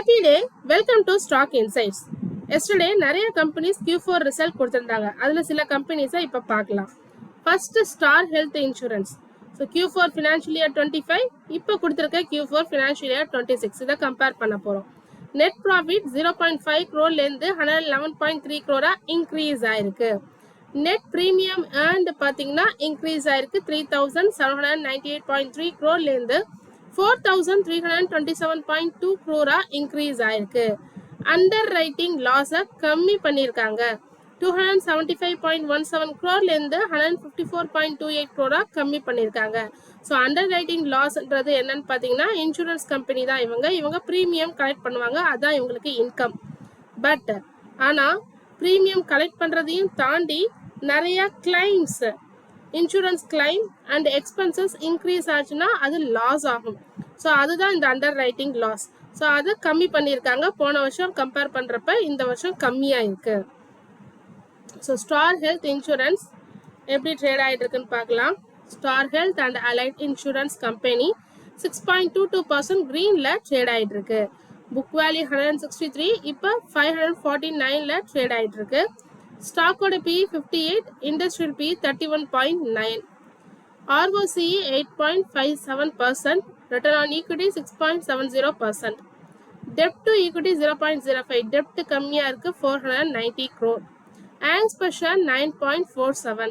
Happy day. Welcome to Stock Insights. Yesterday நிறைய companies Q4 result கொடுத்திருந்தாங்க. அதுல சில companies இப்ப பார்க்கலாம். First Star Health Insurance. So Q4 financial year 25 இப்ப கொடுத்திருக்க Q4 financial year 26 இத compare பண்ண போறோம். Net profit 0.5 crore ல இருந்து 111.3 crore increase ஆயிருக்கு. Net premium earned பாத்தீங்கன்னா increase ஆயிருக்கு 3798.3 crore ல இருந்து 4327.2 crore increase ஆயிருக்கு. Underwriting loss கம்மி பண்ணிருக்காங்க. 275.17 crore ல இருந்து 154.28 crore கம்மி பண்ணிருக்காங்க. So underwriting lossன்றது என்னன்னு பாத்தீங்கன்னா இன்சூரன்ஸ் கம்பெனி தான் இவங்க பிரீமியம் கலெக்ட் பண்ணுவாங்க, அதான் இவங்களுக்கு இன்கம். பட் ஆனா பிரீமியம் கலெக்ட் பண்றதையும் தாண்டி நிறைய claims insurance claim and expenses increase ஆச்சுன்னா அது லாஸ் ஆகும். ஸோ அதுதான் இந்த அண்டர் ரைட்டிங் லாஸ். ஸோ அதை கம்மி பண்ணியிருக்காங்க. போன வருஷம் கம்பேர் பண்ணுறப்ப இந்த வருஷம் கம்மியாக இருக்கு. ஸோ ஸ்டார் ஹெல்த் இன்சூரன்ஸ் எப்படி ட்ரேட் ஆகிட்டு இருக்குன்னு பார்க்கலாம். Star health and allied insurance company 6.22% க்ரீனில் ட்ரேட் ஆகிட்டு இருக்கு. புக் வேல்யூ 163, இப்போ 549ல ட்ரேட் ஆகிட்டு இருக்கு. ஸ்டாக்கோட PE 58, industrial PE 31.9, ROCE 8.57%, return on equity 6.70%, debt to equity 0.05, debt கம்மியா இருக்கு 490 crore, earnings per share 9.47,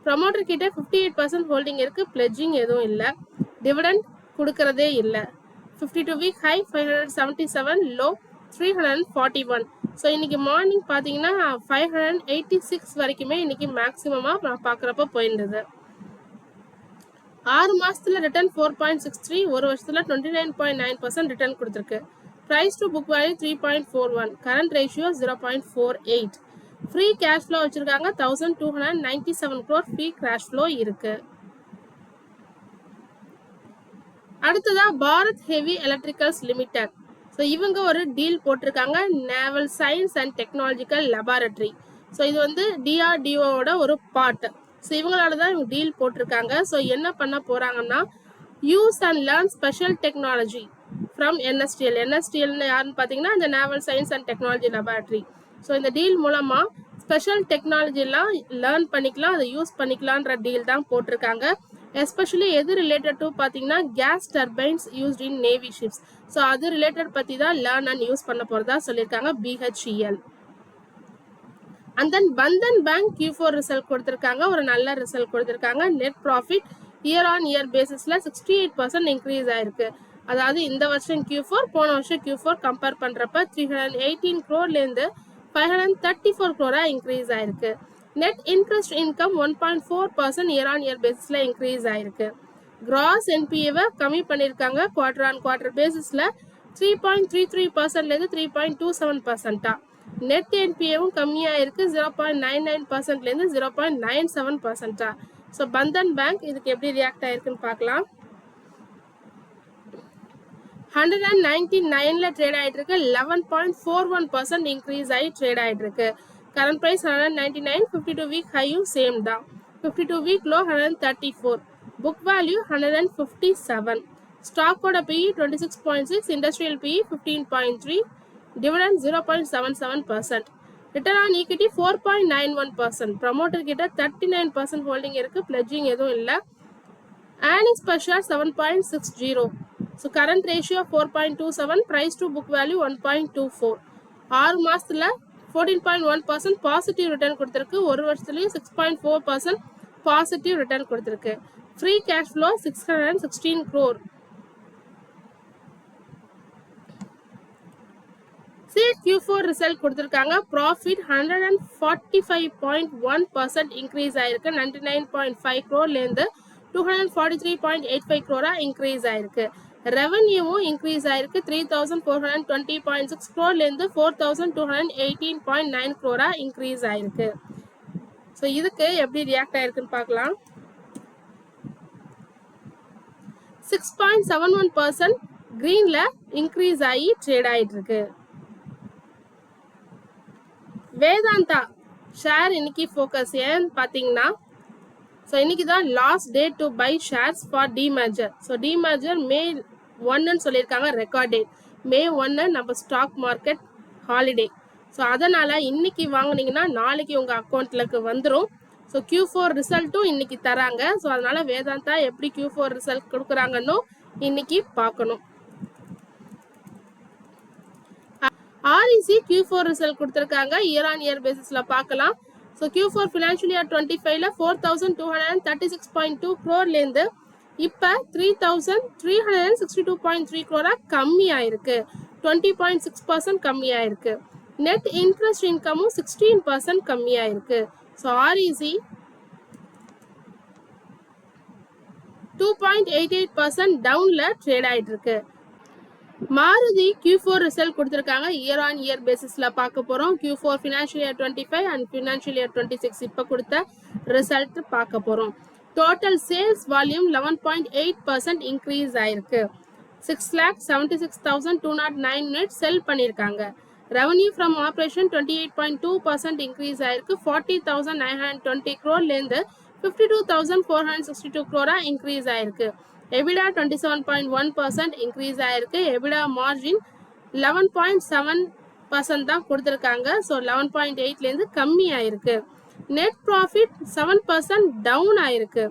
promoter கிட்ட 58% holding இருக்கு, pledging எதுவும் இல்ல, dividend கொடுக்கறதே இல்ல, 52 week high 577, low 341. ஸோ இன்னைக்கு மார்னிங் பார்த்தீங்கன்னா 586 வரைக்குமே இன்னைக்கு மேக்ஸிமமாக நான் பார்க்குறப்ப போயிருந்தது. 6 மாசத்துல ரிட்டர்ன் 4.63, ஒரு வருஷத்துல 29.9% ரிட்டர்ன் கொடுத்துருக்கு. Price to book value 3.41, current ratio 0.48. Free cash flow வச்சிருக்காங்க 1297 crore ஃப்ரீ கேஷ் ஃப்ளோ இருக்கு. அடுத்ததா Bharat heavy electricals limited. So இவங்க ஒரு டீல் போட்டிருக்காங்க, naval science and technological laboratory. So இது வந்து DRDOவோட ஒரு பார்ட். ஸோ இவங்களால தான் இவங்க டீல் போட்டிருக்காங்க. ஸோ என்ன பண்ண போறாங்கன்னா use and learn special technology from NSTL. NSTLன்னு யாருன்னு பார்த்தீங்கன்னா இந்த naval science and technology laboratory. So இந்த டீல் மூலமா ஸ்பெஷல் டெக்னாலஜிலாம் லேர்ன் பண்ணிக்கலாம், அதை யூஸ் பண்ணிக்கலான்ற டீல் தான் போட்டிருக்காங்க. எஸ்பெஷலி எது ரிலேட்டட் டு பார்த்தீங்கன்னா gas turbines used in navy ships. So அது ரிலேட்டட் பற்றி தான் லேர்ன் அண்ட் யூஸ் பண்ண போகிறதா சொல்லியிருக்காங்க BHEL. And then Bandhan bank Q4 result கொடுத்துருக்காங்க, ஒரு நல்ல ரிசல்ட் கொடுத்துருக்காங்க. Net profit year on year பேசிஸில் 68% இன்க்ரீஸ் ஆயிருக்கு. அதாவது இந்த வருஷம் Q4 போன வருஷம் Q4 கம்பேர் பண்ணுறப்ப 318 crore-லேருந்து 534 crore இன்க்ரீஸ் ஆயிருக்கு. Net interest income 1.4% year on year பேசிஸில் இன்க்ரீஸ் ஆயிருக்கு. கிராஸ் NPA கம்மி பண்ணியிருக்காங்க குவார்டர் ஆன் குவார்டர் பேசிஸில் 3.33%லேருந்து 3.27%. நெட் NPAவும் கம்மியாக இருக்கு 0.99%லேருந்து 0.97%. ஸோ பந்தன் பேங்க் இதுக்கு எப்படி ரியாக்ட் ஆயிருக்குன்னு பார்க்கலாம். 199ல ட்ரேட் ஆகிட்டு இருக்கு, 11.41% இன்க்ரீஸ் ஆகி ட்ரேட் ஆகிட்டு இருக்கு. கரண்ட் ப்ரைஸ் 199, 52 வீக் ஹையும் சேம் தான். 52 வீக் லோ 134, புக் வேல்யூ 157, ஸ்டாக்கோட PE 26.6, industrial PE 15.3, dividend 0.77%, return on equity 4.91%, promoter கிட்ட 39% ஹோல்டிங் இருக்கு, பிளட்ஜிங் எதுவும் இல்லை. earnings per share 7.60, so current ratio 4.27, price to book value 1.24. 6 மாசத்துல 14.1% பாசிட்டிவ் ரிட்டர்ன் கொடுத்துருக்கு, ஒரு வருஷத்துலயும் 6.4% பாசிட்டிவ் ரிட்டர்ன் கொடுத்துருக்கு. Free cash flow 616 crore. Q4 result கொடுத்துருக்காங்க. ப்ராஃபிட் 145.1% இன்க்ரீஸ் ஆயிருக்கு, 99.5 crore-லேருந்து 243.85 crore இன்க்ரீஸ் ஆயிருக்கு. ரெவன்யூவும் இன்க்ரீஸ் ஆயிருக்கு 3420.6 crore-லேருந்து 4218.9 crore இன்க்ரீஸ் ஆயிருக்கு. ஸோ இதுக்கு எப்படி ரியாக்ட் ஆயிருக்குன்னு பார்க்கலாம். 6.71% கிரீன்ல இன்க்ரீஸ் ஆகி ட்ரேட் ஆயிட்டு இருக்கு. வேதாந்தா ஷேர் இன்னைக்கு ஃபோக்கஸ் ஏன்னு பார்த்தீங்கன்னா ஸோ இன்னைக்கு தான் last day to buy shares for demerger. So demerger May 1ன்னு சொல்லியிருக்காங்க ரெக்கார்ட் டேட். May 1 நம்ம ஸ்டாக் மார்க்கெட் ஹாலிடே. ஸோ அதனால் இன்னைக்கு வாங்கினீங்கன்னா நாளைக்கு உங்கள் அக்கௌண்ட்லுக்கு வந்துடும். ஸோ Q4 ரிசல்ட்டும் இன்னைக்கு தராங்க. ஸோ அதனால் வேதாந்தா எப்படி Q4 ரிசல்ட் கொடுக்குறாங்கன்னு இன்னைக்கு பார்க்கணும். REC Q4 ரிசல்ட் கொடுத்துருக்காங்க. இயர் ஆன் இயர் பேசிஸில் பார்க்கலாம். ஸோ Q4 ஃபினான்ஷியல் இயர் 25ல 4236.2 crore இப்போ 3362.3 crore கம்மியாயிருக்கு. 20.6% கம்மியாயிருக்கு. நெட் இன்ட்ரெஸ்ட் இன்கமும் 16% கம்மியாயிருக்கு. ஸோ REC 2.88% டவுன்ல ட்ரேட் ஆயிட்டு இருக்கு. மாருதி Q4 ரிசல்ட் கொடுத்துருக்காங்க. இயர் ஆன் இயர் பேசிஸ்ல பார்க்க போறோம். Q4 financial year 25 and financial year 26 இப்போ கொடுத்த ரிசல்ட் பார்க்க போறோம். டோட்டல் சேல்ஸ் வால்யூம் 11.8% இன்க்ரீஸ் ஆயிருக்கு. 6,76,209 யூனிட் செல் பண்ணியிருக்காங்க. ரெவன்யூ ஃப்ரம் ஆப்ரேஷன் 28.2% இன்க்ரீஸ் ஆயிருக்கு. 40,920 crore 52,462 crore இன்க்ரீஸ் ஆயிருக்கு. EBITDA 27.1% இன்க்ரீஸ் ஆயிருக்கு. EBITDA மார்ஜின் 11.7% தான் கொடுத்துருக்காங்க. ஸோ 11.8 கம்மி ஆயிருக்கு. நெட் ப்ராஃபிட் 7% டவுன் ஆயிருக்கு.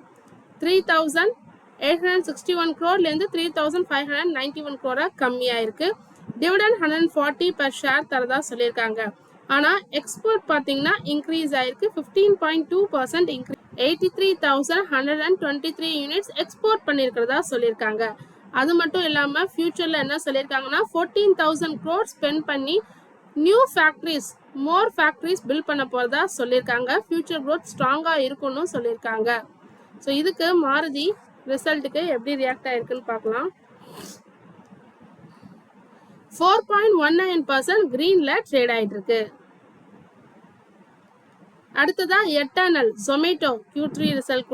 3,861 crore 3,591 crore கம்மி ஆயிருக்கு. டிவிடெண்ட் 140 பர் ஷேர் தரதா சொல்லியிருக்காங்க. ஆனால் எக்ஸ்போர்ட் பார்த்தீங்கன்னா இன்க்ரீஸ் ஆயிருக்கு. 15.2% இன்க்ரீஸ். 83,123 யூனிட்ஸ் எக்ஸ்போர்ட் பண்ணியிருக்கிறதா சொல்லியிருக்காங்க. அது மட்டும் இல்லாமல் ஃபியூச்சரில் என்ன சொல்லியிருக்காங்கன்னா 14,000 crore ஸ்பெண்ட் பண்ணி நியூ ஃபேக்ட்ரிஸ் மோர் ஃபேக்ட்ரிஸ் பில்ட் பண்ண போகிறதா சொல்லியிருக்காங்க. ஃபியூச்சர் க்ரோத் ஸ்ட்ராங்காக இருக்குன்னு சொல்லியிருக்காங்க. ஸோ இதுக்கு மாருதி ரிசல்ட்டுக்கு எப்படி ரியாக்ட் ஆயிருக்குன்னு பார்க்கலாம். 4.19% கிரீன்ல ட்ரேட் ஆயிட்டு இருக்கு. அடுத்ததா எட்டர்னல் ஜொமேட்டோ Q4 ரிசல்ட்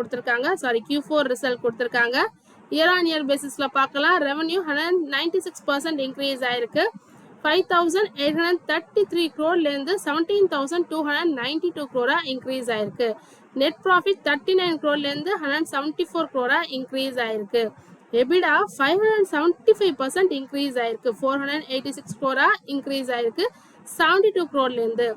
கொடுத்துருக்காங்க. இயர் ஆன் இயர் பேசிஸ்ல பார்க்கலாம். ரெவன்யூ 196% இன்க்ரீஸ் ஆயிருக்கு. 5,833 crore 17,292 crore இன்க்ரீஸ் ஆயிருக்கு. Net profit 39 crore 174 crore increase ஆயிருக்கு. EBITDA 575% இன்க்ரீஸ் ஆயிருக்கு. 486 crore இன்க்ரீஸ் ஆயிருக்கு. 72 crore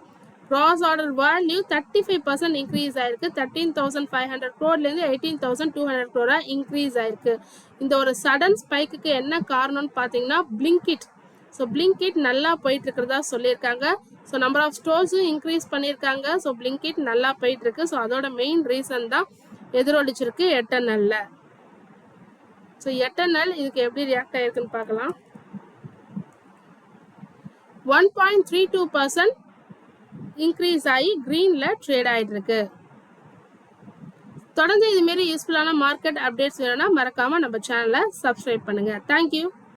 cross order value 35% increase ஆயிருக்கு. 13,500 crore 18,200 crore இன்க்ரீஸ் ஆயிருக்கு. இந்த ஒரு சடன் ஸ்பைக்கு என்ன காரணம்னு பார்த்தீங்கன்னா பிளிங்கிட். ஸோ பிளிங்கிட் நல்லா போயிட்டு இருக்கிறதா சொல்லியிருக்காங்க. ஸோ நம்பர் ஆஃப் ஸ்டோர்ஸும் இன்க்ரீஸ் பண்ணியிருக்காங்க. ஸோ பிளிங்கிட் நல்லா போயிட்டு இருக்கு. ஸோ அதோட மெயின் ரீசன் தான் எதிரொலிச்சிருக்கு எட்டர்னல்ல. ஸோ எட்டர்னல் இதுக்கு எப்படி ரியாக்ட் ஆயிருக்குன்னு பார்க்கலாம். 1.32% இன்க்ரீஸ் ஆகி கிரீன்ல ட்ரேட் ஆயிட்டு இருக்கு. தொடர்ந்து இதுமாரி யூஸ்ஃபுல்லான மார்க்கெட் அப்டேட்ஸ் வேணும்னா மறக்காம நம்ம சேனலை சப்ஸ்கிரைப் பண்ணுங்க. தேங்க்யூ.